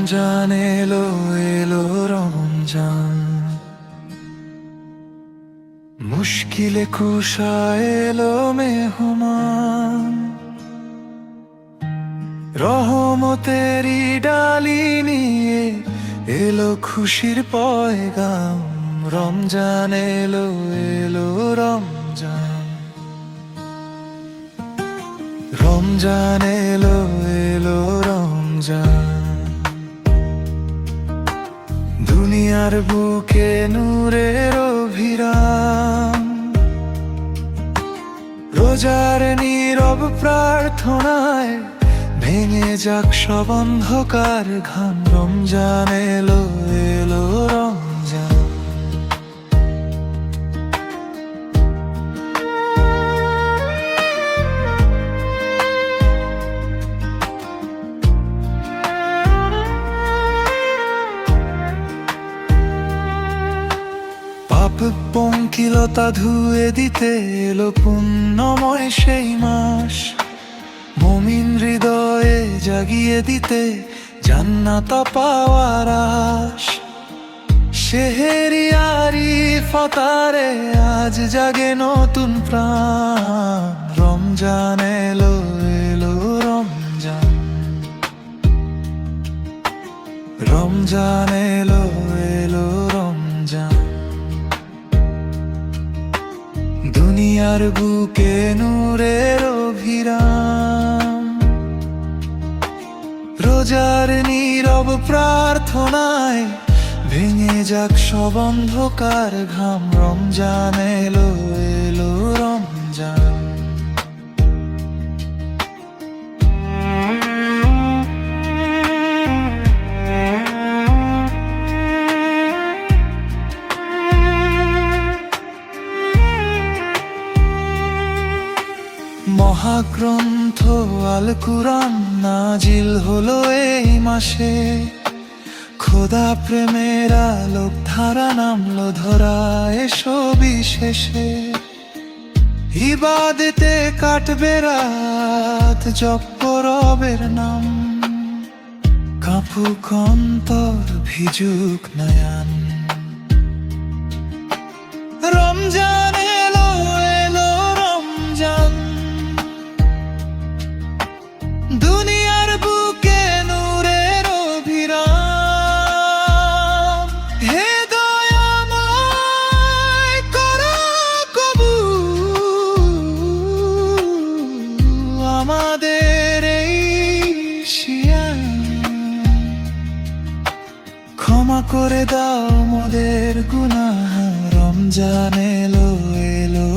রমজান এলো এলো রমজান, মুশকিলে কুশা এলো মেহমান। রহমতেরই ডালি নিয়ে এলো খুশির পয়গাম। রমজান এলো এলো রমজান, রমজান এলো এলো রমজান। দুনিয়ার বুকে নূরের অভিরাম, রোজার নীরব প্রার্থনায় ভেঙে যাক সব অন্ধকার ঘাম। রমজান এলো এলো রমজান। পাপ পঙ্কিলতা ধুয়ে দিতে এলো পুণ্যময় সেই মাস। মুমিন হৃদয়ে জাগিয়ে দিতে জান্নাত পাওয়ার আশ। সেহেরিয়ারি ফতারে আজ জাগে নতুন প্রাণ। রমজান এলো এলো রমজান, রমজান এলো এলো রমজান। দুনিয়ার বুকে নূরের অভিরাম, রোজার নীরব প্রার্থনায় ভেঙে যাক সব অন্ধকার ঘাম। রমজান এলো এলো রমজান। মহাগ্রন্থ আল কুরআন নাজিল হলো এই মাসে। খোদা প্রেমের আলোক ধারা নামলো ধরায় এসো বিশেষে। ইবাদতে কাটবে রাত, জপ রবের নাম। কাঁপুক অন্তর, ভিজুক নয়ন। রমজান এলো এলো রমজান, দুনিয়ার বুকে নূরের অভিরাম। হে দয়াময় করো কবুল আমাদের এই সিয়াম। ক্ষমা করে দাও মোদের গুনাহ। রমজান এলো এলো